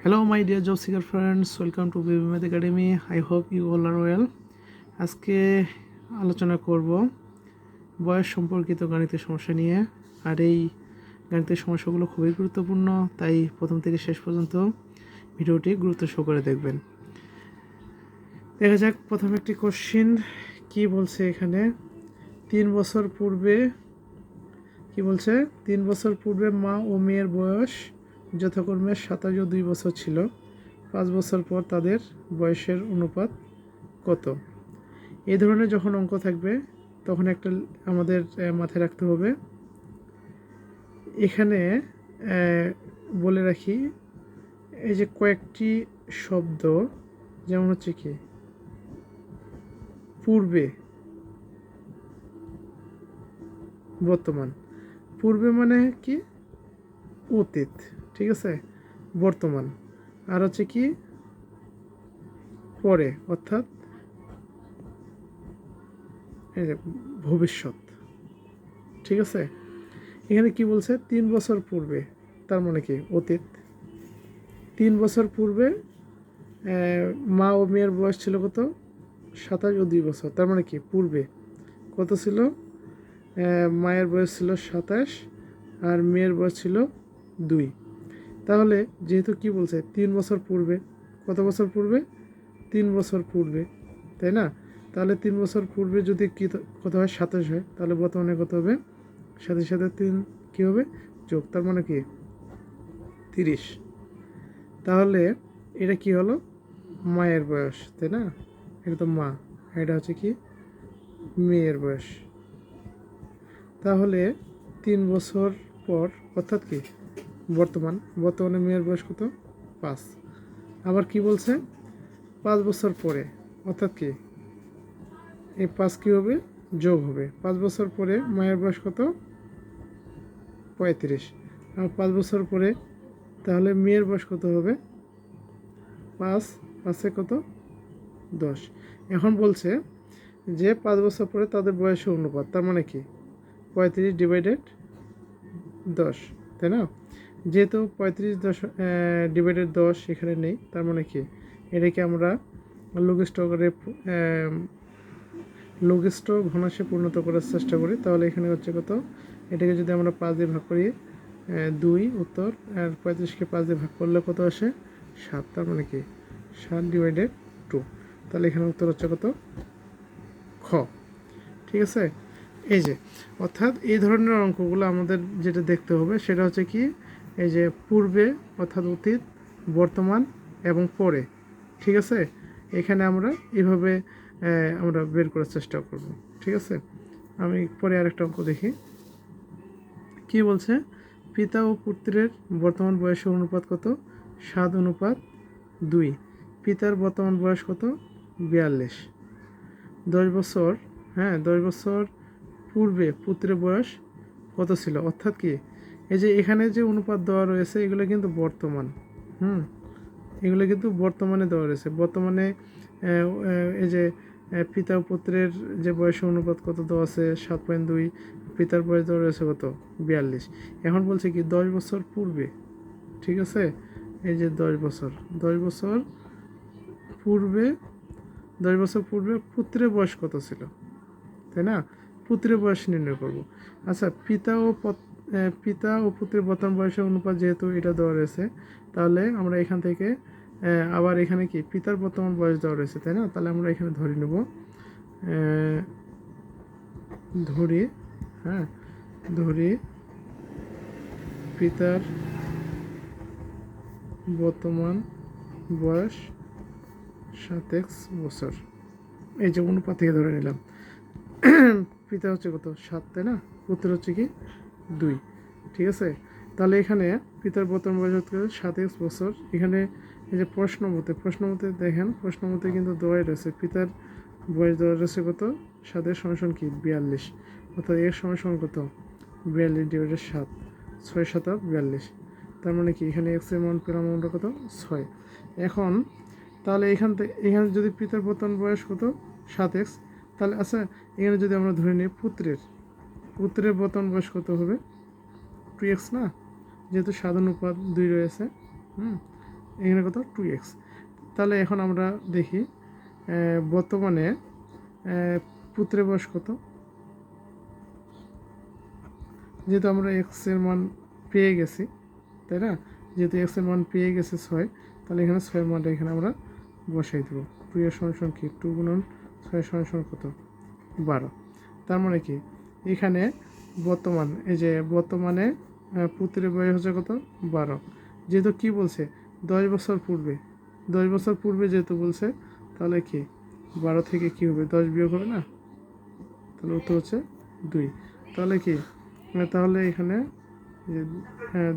Hello, my dear job seeker friends. Welcome to BB Math Academy. I hope you all are well. আজকে আলোচনা করব বয়স সম্পর্কিত গাণিতিক সমস্যা নিয়ে। আর এই গাণিতিক সমস্যাগুলো খুবই গুরুত্বপূর্ণ, তাই প্রথম থেকে শেষ পর্যন্ত ভিডিওটি গুরুত্ব সহকারে দেখবেন। দেখা যাক প্রথম একটি কোশ্চেন কি বলছে এখানে। 3 বছর পূর্বে কি বলছে, 3 বছর পূর্বে মা ও মেয়ের বয়স যথাক্রমে 27 ও 2 বছর ছিল। 5 বছর পর তাদের বয়সের অনুপাত কত? এই ধরনের যখন অঙ্ক থাকবে তখন একটা আমাদের মাথায় রাখতে হবে। এখানে বলে রাখি, এই যে কয়েকটি শব্দ, যেমন হচ্ছে কি পূর্বে, বর্তমান। পূর্বে মানে কি অতীত, ঠিক আছে, বর্তমান। আর হচ্ছে কি পরে, অর্থাৎ ভবিষ্যৎ, ঠিক আছে। এখানে কি বলছে 3 বছর পূর্বে, তার মানে কি অতীত। 3 বছর পূর্বে মা ও মেয়ের বয়স ছিল কত? 27 ও 2 বছর, তার মানে কি পূর্বে কত ছিল? মায়ের বয়স ছিল 27 আর মেয়ের বয়স ছিল 2। তাহলে যেহেতু কি বলছে 3 বছর পূর্বে, কত বছর পূর্বে? 3 বছর পূর্বে, তাই না? তাহলে 3 বছর পূর্বে যদি কত হয় 27 হয়, তাহলে বর্তমানে কত হবে? সাথে সাথে 3 কী হবে? যোগ, তার মানে কি 30। তাহলে এটা কি হলো? মায়ের বয়স, তাই না? এটা তো মা, এটা হচ্ছে কি মেয়ের বয়স। তাহলে 3 বছর পর, অর্থাৎ কি বর্তমানে মেয়ের বয়স কত? 5। আবার কি বলছে 5 বছর পরে, অর্থাৎ কি এই 5 কী হবে? যোগ হবে। 5 বছর পরে মায়ের বয়স কত? 35। আর 5 বছর পরে তাহলে মেয়ের বয়স কত হবে? 5 5 কত? 10। এখন বলছে যে 5 বছর পরে তাদের বয়সের অনুপাত, তার মানে কি 35/10, তাই না? যেহেতু 35/10 এখানে নেই, তার মানে কি এটাকে আমরা লঘিষ্ঠ ভগ্নাংশে পরিণত করার চেষ্টা করি। তাহলে এখানে হচ্ছে কত? এটাকে যদি আমরা 5 দিয়ে ভাগ করি, 2 উত্তর। আর 35কে 5 দিয়ে ভাগ করলে কত আসে? 7, তার মানে কি 7/2। তাহলে এখানে উত্তর হচ্ছে কত? খ, ঠিক আছে। এই যে অর্থাৎ এই ধরনের অঙ্কগুলো আমাদের যেটা দেখতে হবে সেটা হচ্ছে কি, এই যে পূর্বে অর্থাৎ অতীত, বর্তমান এবং পরে, ঠিক আছে। এখানে আমরা এইভাবে আমরা বের করার চেষ্টা করব, ঠিক আছে। আমি পরে আরেকটা অঙ্ক দেখি কি বলছে। পিতা ও পুত্রের বর্তমান বয়সের অনুপাত কত? 7:2। পিতার বর্তমান বয়স কত? 42। 10 বছর, 10 বছর পূর্বে পুত্রের বয়স কত ছিল? অর্থাৎ কি এই যে এখানে যে অনুপাত দেওয়া রয়েছে এগুলো কিন্তু বর্তমান, এগুলো কিন্তু বর্তমানে দেওয়া রয়েছে। বর্তমানে এই যে পিতা ও পুত্রের যে বয়সের অনুপাত কত দেওয়া আছে? 7.2। পিতার বয়স দেওয়া রয়েছে কত? 42। এখন বলছে কি 10 বছর পূর্বে, ঠিক আছে। এই যে 10 বছর পূর্বে, 10 বছর পূর্বে পুত্রের বয়স কত ছিল, তাই না? পুত্রের বয়স নির্ণয় করব। আচ্ছা, পিতা ও পুত্রের বর্তমান বয়সের অনুপাত যেহেতু এটা দেওয়া রয়েছে, তাহলে আমরা এখান থেকে আবার এখানে কি পিতার বর্তমান বয়স দেওয়া রয়েছে, তাই না? তাহলে আমরা এখানে ধরে নেব, ধরি পিতার বর্তমান বয়স 7x বছর। এই যে অনুপাত থেকে ধরে নিলাম। পিতা হচ্ছে কত? 7, তাই না? পুত্র হচ্ছে কি 2, ঠিক আছে। তাহলে এখানে পিতার বর্তমান বয়স হচ্ছে 7x বছর। এখানে এই যে প্রশ্ন মতে দেখেন, প্রশ্ন মতে কিন্তু দেওয়াই রয়েছে পিতার বয়স দেওয়া রয়েছে কত? 7 সমান কি 42, অর্থাৎ এর সমান কত? 42/7, 6 7 42। তার মানে কি এখানে এক্স এর মান পেলাম আমরা কত? 6। এখন তাহলে এখানে যদি পিতার বর্তমান বয়স কত? 7x, তাহলে আচ্ছা এখানে যদি আমরা ধরে নিই পুত্রের বর্তমান বয়স কত হবে? 2x না, যেহেতু 7:2 রয়েছে। এখানে কত 2x। তাহলে এখন আমরা দেখি বর্তমানে পুত্রের বয়স কত। যেহেতু আমরা এক্সের মান পেয়ে গেছি, তাই না, যেহেতু এক্সের মান পেয়ে গেছে 6, তাহলে এখানে 6 মানটা এখানে আমরা বসাই দেবো। 2 এর সমান কি 2 গুণন 6 সমান কত 12। তার মানে কি এখানে বর্তমান, এই যে বর্তমানে পুত্রের বয়স হচ্ছে কত 12। যেহেতু কি বলছে 10 বছর পূর্বে, 10 বছর পূর্বে যেহেতু বলছে, তাহলে কি 12 থেকে কি হবে 10 বিয়োগ হবে না, তাহলে উত্তর হচ্ছে 2। তাহলে কি তাহলে এখানে যে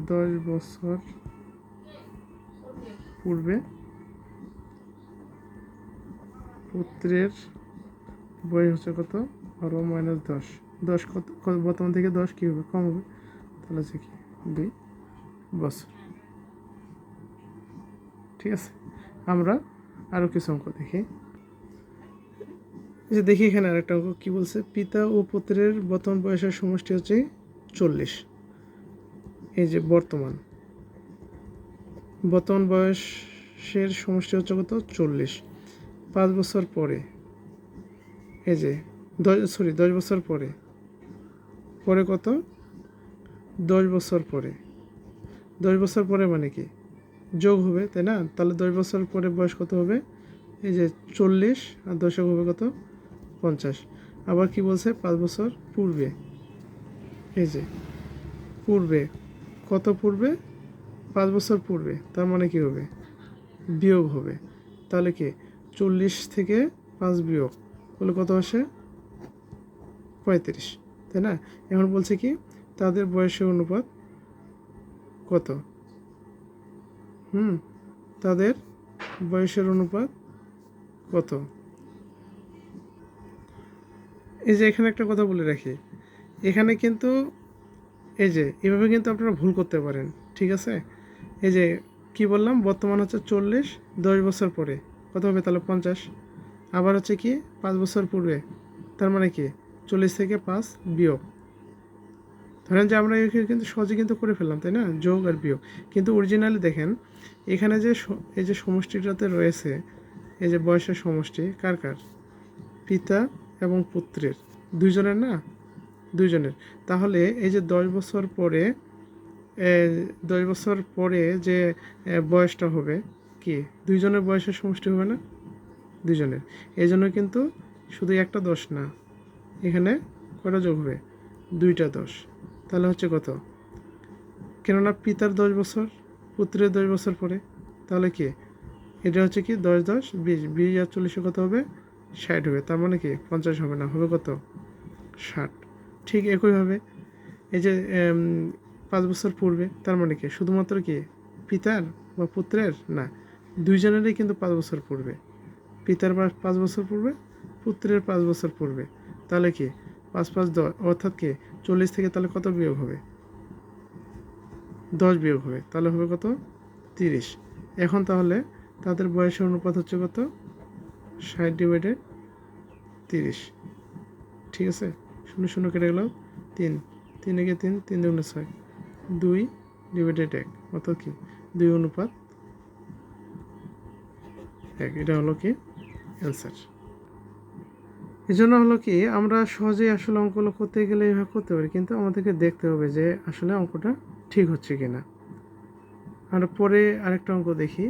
10 বছর পূর্বে পুত্রের বয়স হচ্ছে কত 12 মাইনাস 10, 10 কত বর্তমান থেকে 10 কী হবে কম হবে, তাহলে হচ্ছে কি 2 বছর। ঠিক আছে, আমরা আরও কিছু অঙ্ক দেখি। যে দেখি এখানে আরেকটা অঙ্ক কী বলছে, পিতা ও পুত্রের বর্তমান বয়সের সমষ্টি হচ্ছে 40। এই যে বর্তমান বয়সের সমষ্টি হচ্ছে কত 40। 5 বছর পরে, এই যে 10 বছর পরে, পরে কত 10 বছর পরে, 10 বছর পরে মানে কি যোগ হবে, তাই না। তাহলে 10 বছর পরে বয়স কত হবে, এই যে 40 আর 10 হবে কত 50। আবার কি বলছে 5 বছর পূর্বে, এই যে পূর্বে কত পূর্বে 5 বছর পূর্বে, তার মানে কি হবে বিয়োগ হবে। তাহলে কি 40 থেকে 5 বিয়োগ বলে কত আসে 35, তাই না। এখন বলছে কি তাদের বয়সের অনুপাত কত, তাদের বয়সের অনুপাত কত। এই যে এখানে একটা কথা বলে রাখি, এখানে কিন্তু এই যে এভাবে কিন্তু আপনারা ভুল করতে পারেন, ঠিক আছে। এই যে কি বললাম বর্তমান হচ্ছে 40, 10 বছর পরে কত হবে তাহলে 50। আবার হচ্ছে কি 5 বছর পূর্বে, তার মানে কি 40 থেকে 5 বিয়োগ। ধরেন যে আমরা এখানে কিন্তু সহজে কিন্তু করে ফেললাম, তাই না, যোগ আর বিয়োগ। কিন্তু অরিজিনালি দেখেন এখানে যে এই যে সমষ্টিটাতে রয়েছে, এই যে বয়সের সমষ্টি কার কার, পিতা এবং পুত্রের, দুইজনের না, দুইজনের। তাহলে এই যে 10 বছর পরে 10 বছর পরে যে বয়সটা হবে কি দুইজনের বয়সের সমষ্টি হবে না, দুইজনের। এই জন্য কিন্তু শুধু একটা 10 না, এখানে কয়টা যোগ হবে 2টা 10। তাহলে হচ্ছে কত, কেননা পিতার 10 বছর পুত্রের 10 বছর পরে, তাহলে কি এটা হচ্ছে কি 10 10 20, 20 আর 40 কত হবে 60 হবে। তার মানে কি 50 হবে না, হবে কত 60। ঠিক একইভাবে এই যে 5 বছর পূর্বে, তার মানে কি শুধুমাত্র কি পিতার বা পুত্রের না, দুইজনেরই কিন্তু 5 বছর পূর্বে, পিতার 5 বছর পূর্বে, পুত্রের 5 বছর পূর্বে। তাহলে কি 5 5 10, অর্থাৎ কি 40 থেকে তাহলে কত বিয়োগ হবে 10 বিয়োগ হবে, তাহলে হবে কত 30। এখন তাহলে তাদের বয়সের অনুপাত হচ্ছে কত 60/30। ঠিক আছে, 0 0 কেটে গেল 3, 3 একে 3, 3 2 6, 2/1, অর্থাৎ কি 2:1। এটা হলো কি অ্যান্সার। এই জন্য হলো কি আমরা সহজেই আসলে অঙ্কগুলো করতে গেলে এইভাবে করতে পারি, কিন্তু আমাদেরকে দেখতে হবে যে আসলে অঙ্কটা ঠিক হচ্ছে কিনা। আমরা পরে আরেকটা অঙ্ক দেখি।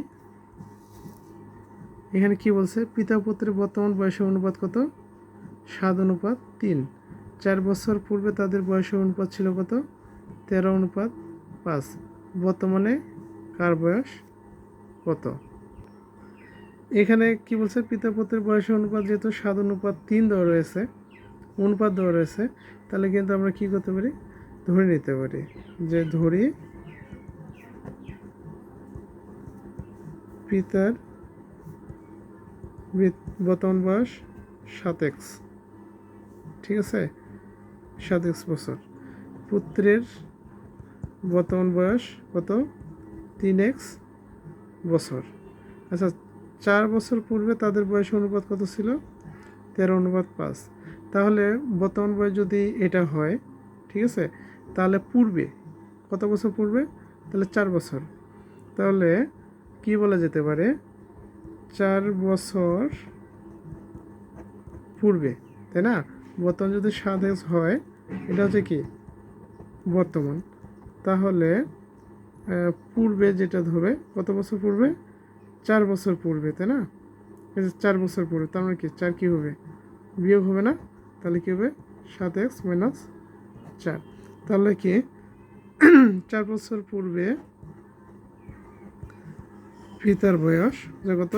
এখানে কি বলছে, পিতা পুত্রের বর্তমান বয়সের অনুপাত কত 7:3। 4 বছর পূর্বে তাদের বয়সের অনুপাত ছিল কত 13:5। বর্তমানে কার বয়স কত। এখানে কি বলছে, পিতা পুত্রের বয়সের অনুপাত যেহেতু 7:3 দেওয়া রয়েছে, অনুপাত দেওয়া রয়েছে, তাহলে কিন্তু আমরা কি করতে পারি ধরে নিতে পারি, যে ধরি পিতার বর্তমান বয়স 7x, ঠিক আছে 7x বছর, পুত্রের বর্তমান বয়স কত 3x বছর। আচ্ছা 4 বছর পূর্বে তাদের বয়সের অনুপাত কত ছিল 13:5। তাহলে বর্তমান বয়স যদি এটা হয়, ঠিক আছে, তাহলে পূর্বে কত বছর পূর্বে, তাহলে 4 বছর, তাহলে কি বলা যেতে পারে 4 বছর পূর্বে, তাই না? বর্তমান যদি 7x হয়, এটা হচ্ছে কি বর্তমান, তাহলে পূর্বে যেটা ধরবে কত বছর পূর্বে, 4 বছর পূর্বে, তাই না? এই যে 4 বছর পূর্বে, তার মানে কি 4 কী হবে, বিয়োগ হবে না? তাহলে কী হবে 7x - 4। তাহলে কি 4 বছর পূর্বে পিতার বয়স যে কত,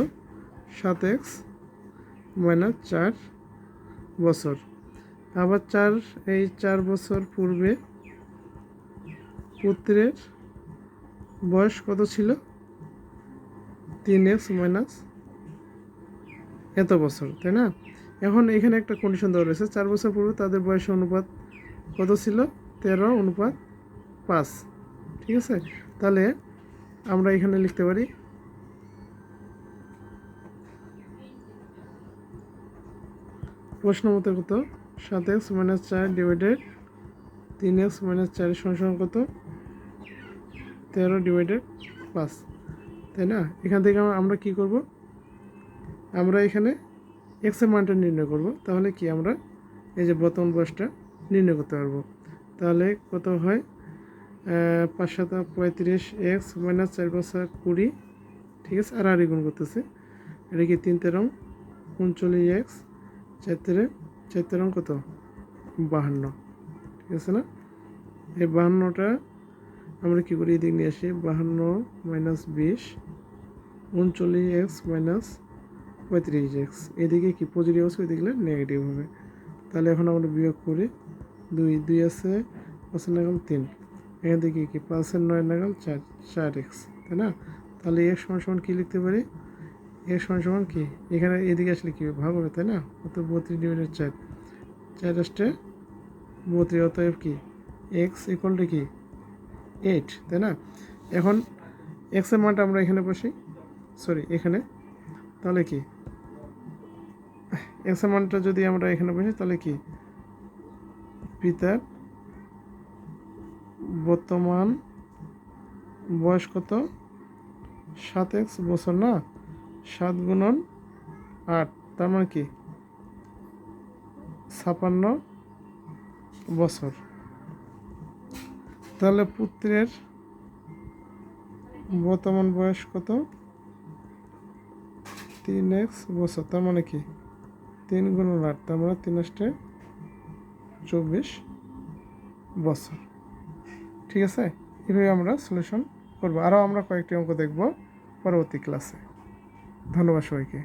7x - 4 বছর। আবার এই 4 বছর পূর্বে পুত্রের বয়স কত ছিল, 3x - এত বছর, তাই না? এখন এখানে একটা কন্ডিশন দেওয়া রয়েছে, 4 বছর পূর্বে তাদের বয়সের অনুপাত কত ছিল, 13:5। ঠিক আছে, তাহলে আমরা এখানে লিখতে পারি প্রশ্ন মতো কত, 7x - 4 ডিভাইডেড 3x - 4 সমান কত, 13/5, তাই না? এখান থেকে আমরা কি করব, আমরা এখানে x এর মানটা নির্ণয় করব। তাহলে কি আমরা এই যে বর্তমান বয়সটা নির্ণয় করতে পারবো। তাহলে কত হয়, 5 × 7 = 35x - 4 × 5 = 20। ঠিক আছে, আর গুণ করতেছে, এটা কি 3 × 13 = 39x, 4 × 4 = কত, 52। ঠিক আছে না? এই 52টা আমরা কী করি, এদিক নিয়ে আসি, 52 - 20 39x - 35x, এদিকে কি পজিটিভ আছে, ওইদিকে নেগেটিভ হবে। তাহলে এখন আমরা বিয়োগ করি, 2 আছে 5 নাগাল 3, এখান থেকে কি 5 এর 9 নাগাল 4x, তাই না? তাহলে x সমান কী লিখতে পারি, x সমান কি, এখানে এদিকে আসলে কী ভাগ হবে, তাই না? অত 32/4, 4 আসতে 32, অতএব কি x = কি 8, তাই না? এখন x এর মানটা আমরা এখানে বসি, এখানে, তাহলে কি x এর মানটা যদি আমরা এখানে বসি, তাহলে কি পিতার বর্তমান বয়স কত, 7x বছর না, 7 × 8, তার মানে কি 56 বছর। তাহলে পুত্রের বর্তমান বয়স কত, 3x বছর, তার মানে কি 3 × 8, তার মানে 3 × 24 বছর। ঠিক আছে, এভাবে আমরা সলিউশন করব। আরও আমরা কয়েকটি অঙ্ক দেখব পরবর্তী ক্লাসে। ধন্যবাদ সবাইকে।